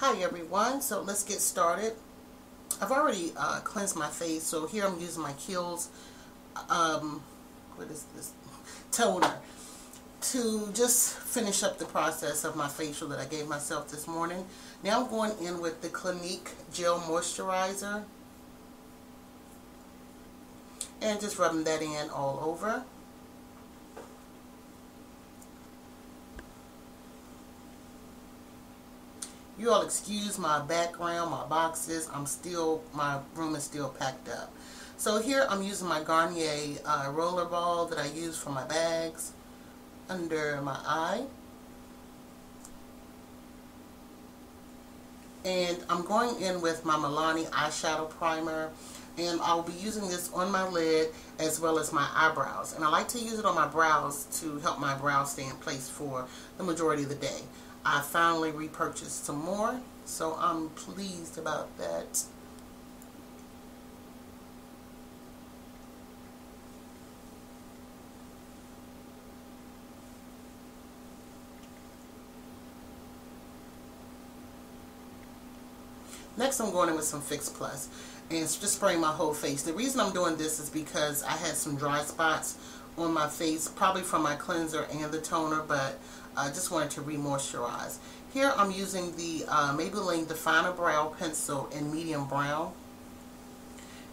Hi everyone, so let's get started. I've already cleansed my face, so here I'm using my Keils, what is this, toner to just finish up the process of my facial that I gave myself this morning. Now I'm going in with the Clinique Gel Moisturizer and just rubbing that in all over. You all excuse my background, my boxes. My room is still packed up. So here I'm using my Garnier roller ball that I use for my bags under my eye. And I'm going in with my Milani eyeshadow primer. And I'll be using this on my lid as well as my eyebrows. And I like to use it on my brows to help my brows stay in place for the majority of the day. I finally repurchased some more, so I'm pleased about that. Next I'm going in with some Fix Plus and just spraying my whole face. The reason I'm doing this is because I had some dry spots on my face, probably from my cleanser and the toner, but I just wanted to re-moisturize. Here I'm using the Maybeline Definer Brow Pencil in medium brown.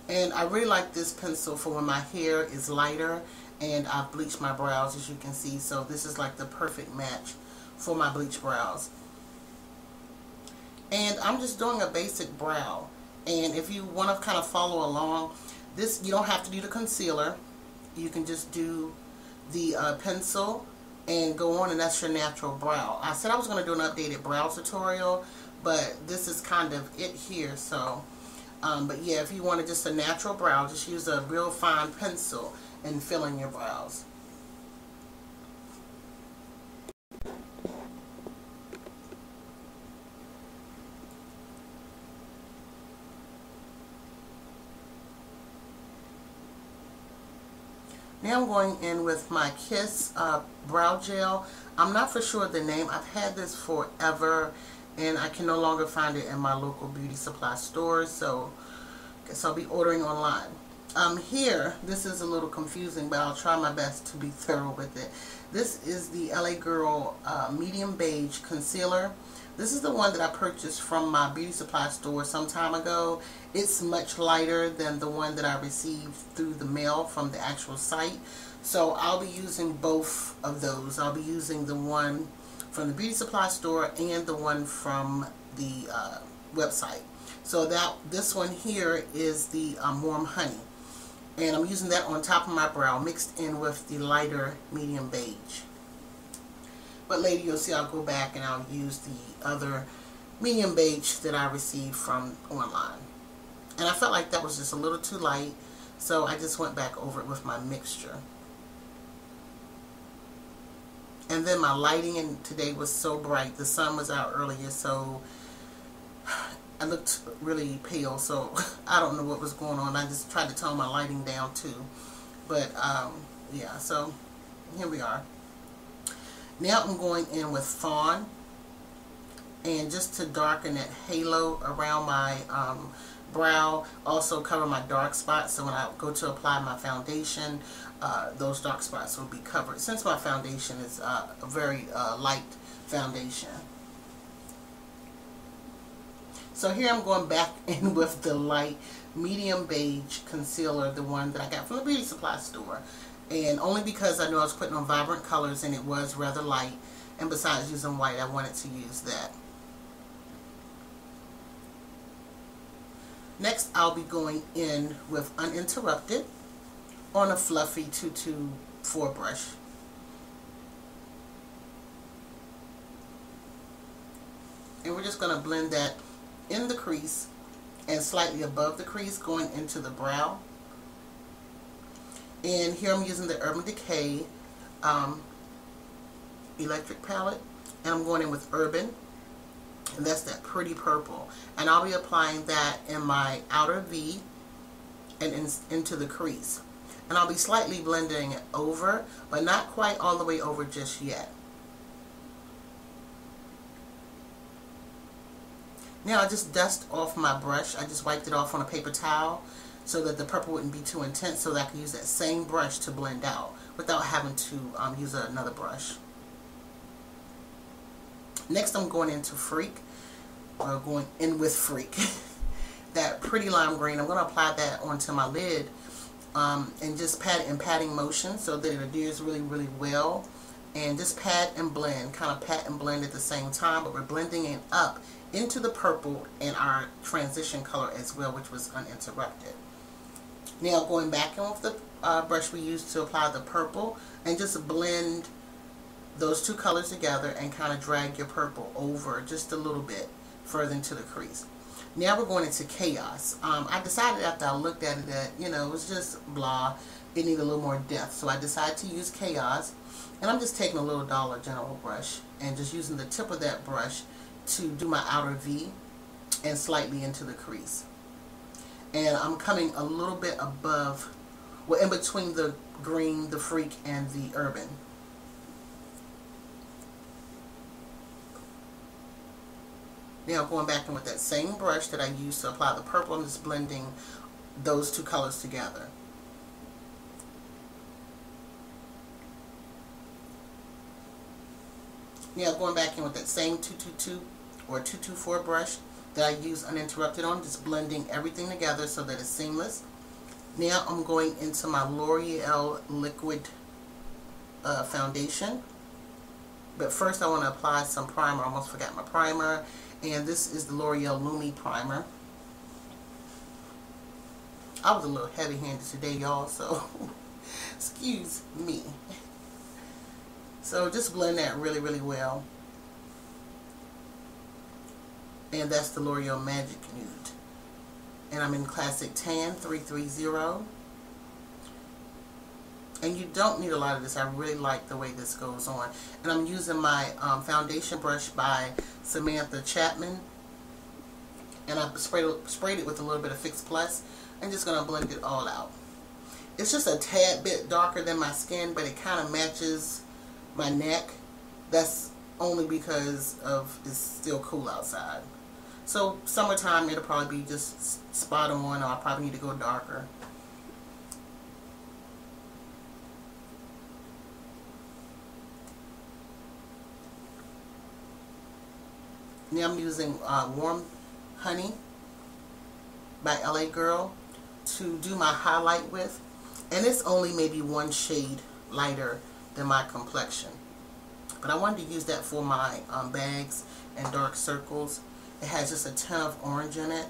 And I really like this pencil for when my hair is lighter and I've bleached my brows, as you can see. So this is like the perfect match for my bleached brows. And I'm just doing a basic brow. And if you want to kind of follow along, this, you don't have to do the concealer. You can just do the pencil and go on, and that's your natural brow. I said I was going to do an updated brow tutorial, but this is kind of it here. So, but yeah, if you wanted just a natural brow, just use a real fine pencil and fill in your brows. Now I'm going in with my Kiss brow gel. I'm not for sure the name. I've had this forever and I can no longer find it in my local beauty supply stores, so I guess I'll be ordering online. Here, this is a little confusing, but I'll try my best to be thorough with it. This is the LA Girl Medium Beige Concealer. This is the one that I purchased from my beauty supply store some time ago. It's much lighter than the one that I received through the mail from the actual site. So I'll be using both of those. I'll be using the one from the beauty supply store and the one from the website. So this one here is the Warm Honey. And I'm using that on top of my brow mixed in with the lighter medium beige. But later you'll see I'll go back and I'll use the other medium beige that I received from online. And I felt like that was just a little too light, so I just went back over it with my mixture. And then my lighting today was so bright. The sun was out earlier, so I looked really pale, so I don't know what was going on. I just tried to tone my lighting down too. But yeah, so here we are. Now I'm going in with Fawn, and just to darken that halo around my brow, also cover my dark spots, so when I go to apply my foundation, those dark spots will be covered, since my foundation is a very light foundation. So here I'm going back in with the light medium beige concealer, the one that I got from the beauty supply store. And only because I knew I was putting on vibrant colors and it was rather light, and besides using white, I wanted to use that. Next, I'll be going in with Uninterrupted on a fluffy 224 brush. And we're just going to blend that in the crease and slightly above the crease going into the brow. And here I'm using the Urban Decay Electric Palette, and I'm going in with Urban, and that's that pretty purple. And I'll be applying that in my outer V and into the crease. And I'll be slightly blending it over, but not quite all the way over just yet. Now I just dust off my brush. I just wiped it off on a paper towel so that the purple wouldn't be too intense, so that I could use that same brush to blend out without having to use another brush. Next I'm going into Freak, or going in with Freak. That pretty lime green, I'm going to apply that onto my lid and just pat it in patting motion so that it adheres really, really well. And just pat and blend, kind of pat and blend at the same time, but we're blending it up into the purple and our transition color as well, which was Uninterrupted. Now going back in with the brush we used to apply the purple, and just blend those two colors together and kind of drag your purple over just a little bit further into the crease. Now we're going into Chaos. I decided after I looked at it that, you know, it was just blah. It needed a little more depth. So I decided to use Chaos. And I'm just taking a little Dollar General brush and just using the tip of that brush to do my outer V and slightly into the crease. And I'm coming a little bit above, well, in between the green, the Freak, and the Urban. Now going back in with that same brush that I used to apply the purple, I'm just blending those two colors together. Now going back in with that same 222 or 224 brush that I use Uninterrupted on, just blending everything together so that it's seamless. Now I'm going into my Loreal liquid foundation. But first I want to apply some primer. I almost forgot my primer. And this is the L'Oreal Lumi Primer. I was a little heavy-handed today, y'all, so excuse me. So just blend that really, really well. And that's the L'Oreal Magic Nude. And I'm in Classic Tan 330. And you don't need a lot of this. I really like the way this goes on. And I'm using my foundation brush by Samantha Chapman. And I sprayed it with a little bit of Fix Plus. I'm just going to blend it all out. It's just a tad bit darker than my skin, but it kind of matches my neck. That's only because of it's still cool outside. So summertime it'll probably be just spot on, or I'll probably need to go darker. Now I'm using Warm Honey by LA Girl to do my highlight with, and it's only maybe one shade lighter than my complexion, but I wanted to use that for my bags and dark circles. It has just a ton of orange in it.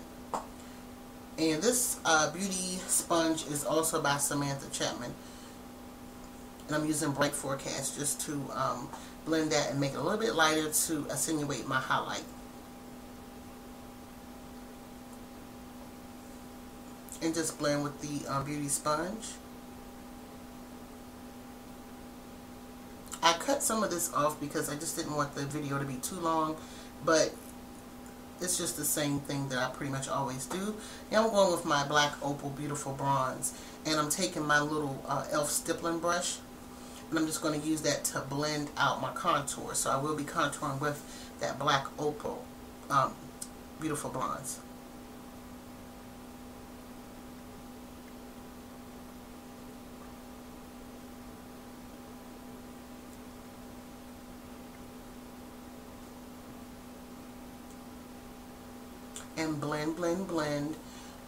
And this beauty sponge is also by Samantha Chapman, and I'm using Bright Forecast just to blend that and make it a little bit lighter to attenuate my highlight. And just blend with the beauty sponge. I cut some of this off because I just didn't want the video to be too long, but it's just the same thing that I pretty much always do. Now I'm going with my Black Opal Beautiful Bronze, and I'm taking my little e.l.f. stippling brush, and I'm just going to use that to blend out my contour. So I will be contouring with that Black Opal Beautiful Bronze. And blend, blend, blend.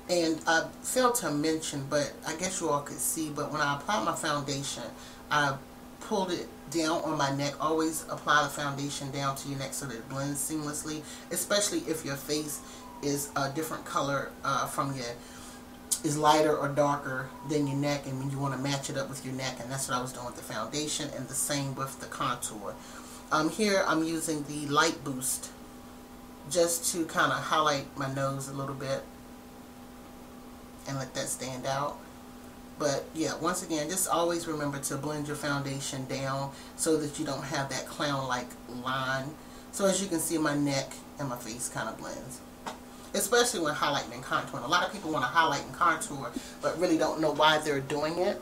And I failed to mention, but I guess you all could see, but when I apply my foundation, I pulled it down on my neck. Always apply the foundation down to your neck so that it blends seamlessly, especially if your face is a different color from your, is lighter or darker than your neck, and when you want to match it up with your neck. And that's what I was doing with the foundation, and the same with the contour. Here I'm using the Light Boost just to kind of highlight my nose a little bit and let that stand out. But yeah, once again, just always remember to blend your foundation down so that you don't have that clown-like line. So as you can see, my neck and my face kind of blends, especially when highlighting and contouring. A lot of people want to highlight and contour but really don't know why they're doing it.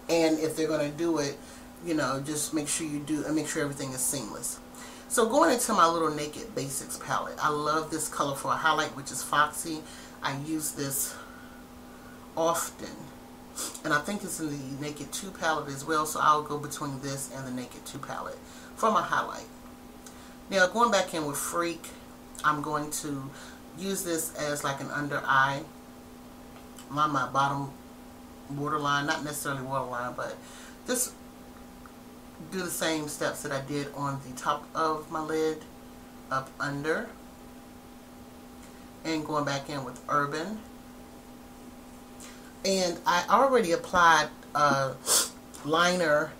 And if they're going to do it, you know, just make sure you do, and make sure everything is seamless. So going into my little Naked Basics palette, I love this color for a highlight, which is Foxy. I use this often, and I think it's in the Naked 2 palette as well, so I'll go between this and the Naked 2 palette for my highlight. Now going back in with Freak, I'm going to use this as like an under eye, line my bottom waterline, not necessarily waterline, but just do the same steps that I did on the top of my lid, up under, and going back in with Urban. And I already applied liner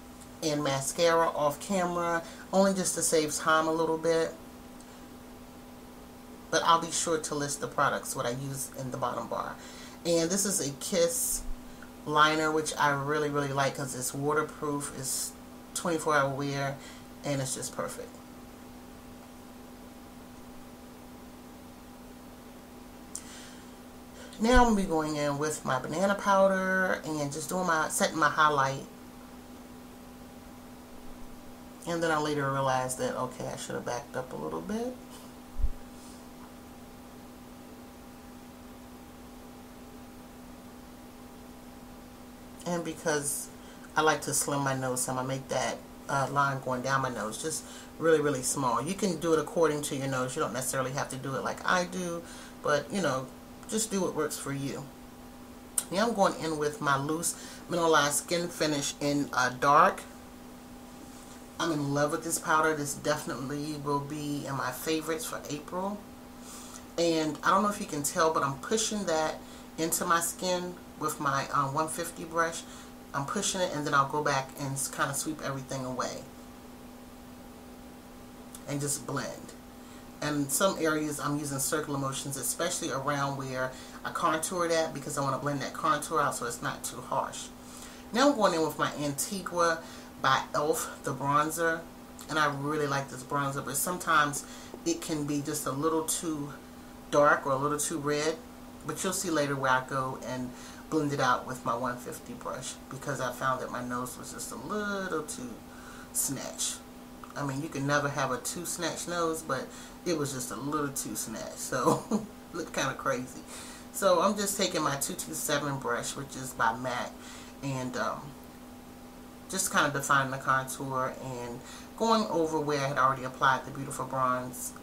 and mascara off camera, only just to save time a little bit. But I'll be sure to list the products, what I use in the bottom bar. And this is a Kiss liner, which I really, really like because it's waterproof, it's 24-hour wear, and it's just perfect. Now I'm going to be going in with my banana powder and just doing setting my highlight. And then I later realized that, okay, I should have backed up a little bit. And because I like to slim my nose, so I'm going to make that line going down my nose just really, really small. You can do it according to your nose. You don't necessarily have to do it like I do, but, you know, just do what works for you. Now I'm going in with my loose mineralized skin finish in dark. I'm in love with this powder. This definitely will be in my favorites for April. And I don't know if you can tell, but I'm pushing that into my skin with my 150 brush. I'm pushing it, and then I'll go back and kind of sweep everything away and just blend. And some areas I'm using circular motions, especially around where I contoured at, because I want to blend that contour out so it's not too harsh. Now I'm going in with my Antiqua by e.l.f. the bronzer, and I really like this bronzer, but sometimes it can be just a little too dark or a little too red, but you'll see later where I go and blend it out with my 150 brush, because I found that my nose was just a little too snatched. I mean, you can never have a too snatched nose, but it was just a little too snatched, so looked kind of crazy. So I'm just taking my 227 brush, which is by MAC, and just kind of defining the contour and going over where I had already applied the Beautiful Bronze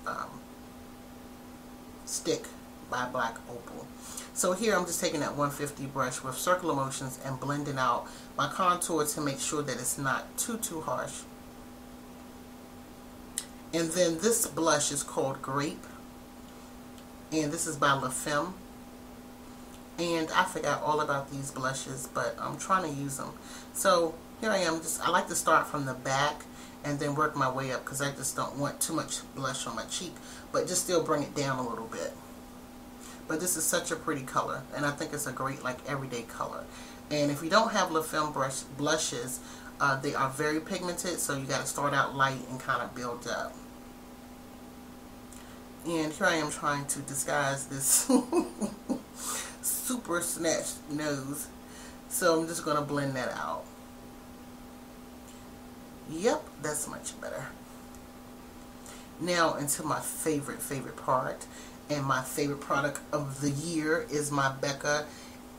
stick by Black Opal. So here I'm just taking that 150 brush with circular motions and blending out my contour to make sure that it's not too harsh. And then this blush is called Grape, and this is by Lafemme. And I forgot all about these blushes, but I'm trying to use them. So here I am. I like to start from the back and then work my way up, because I just don't want too much blush on my cheek, but just still bring it down a little bit. But this is such a pretty color, and I think it's a great, like, everyday color. And if you don't have Lafemme blushes, they are very pigmented, so you got to start out light and kind of build up. And here I am trying to disguise this super snatched nose, so I'm just going to blend that out. Yep, that's much better. Now into my favorite part, and my favorite product of the year is my Becca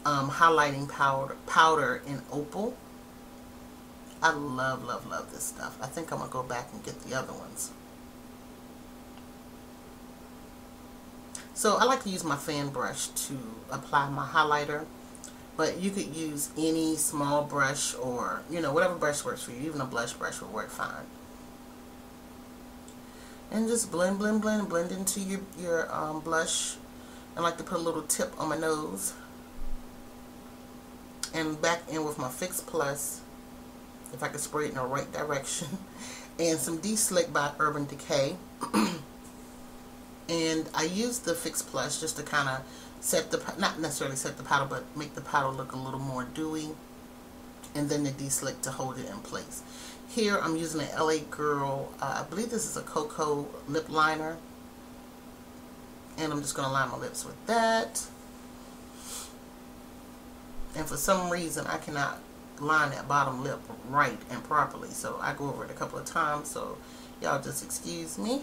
highlighting powder in Opal. I love this stuff. I think I'm going to go back and get the other ones. So I like to use my fan brush to apply my highlighter, but you could use any small brush, or, you know, whatever brush works for you. Even a blush brush will work fine. And just blend into your blush. I like to put a little tip on my nose. And back in with my Fix Plus, if I could spray it in the right direction. And some Deslick by Urban Decay. And I use the Fix Plus just to kind of set the, not necessarily set the powder, but make the powder look a little more dewy. And then the Deslick to hold it in place. Here I'm using an LA Girl, I believe this is a Coco lip liner. And I'm just going to line my lips with that. And for some reason I cannot line that bottom lip right and properly, so I go over it a couple of times, so Y'all just excuse me.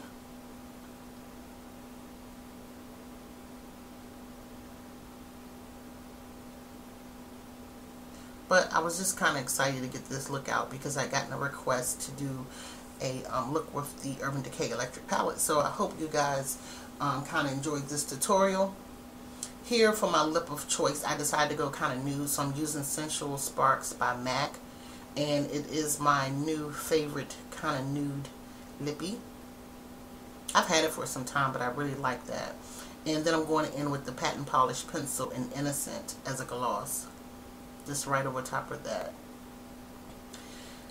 But I was just kind of excited to get this look out because I gotten a request to do a look with the Urban Decay Electric Palette. So I hope you guys kind of enjoyed this tutorial. Here for my lip of choice, I decided to go kind of nude. So I'm using Sensual Sparks by MAC. And it is my new favorite kind of nude lippy. I've had it for some time, but I really like that. And then I'm going in with the Patent Polish Pencil in Innocent as a gloss. Just right over top of that.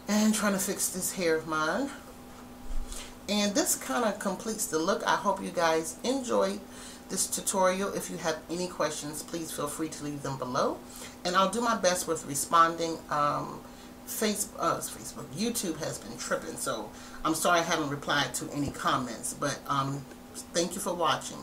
And trying to fix this hair of mine. And this kind of completes the look. I hope you guys enjoyed this tutorial. If you have any questions, please feel free to leave them below. And I'll do my best with responding. Facebook, YouTube has been tripping, so I'm sorry I haven't replied to any comments, but thank you for watching.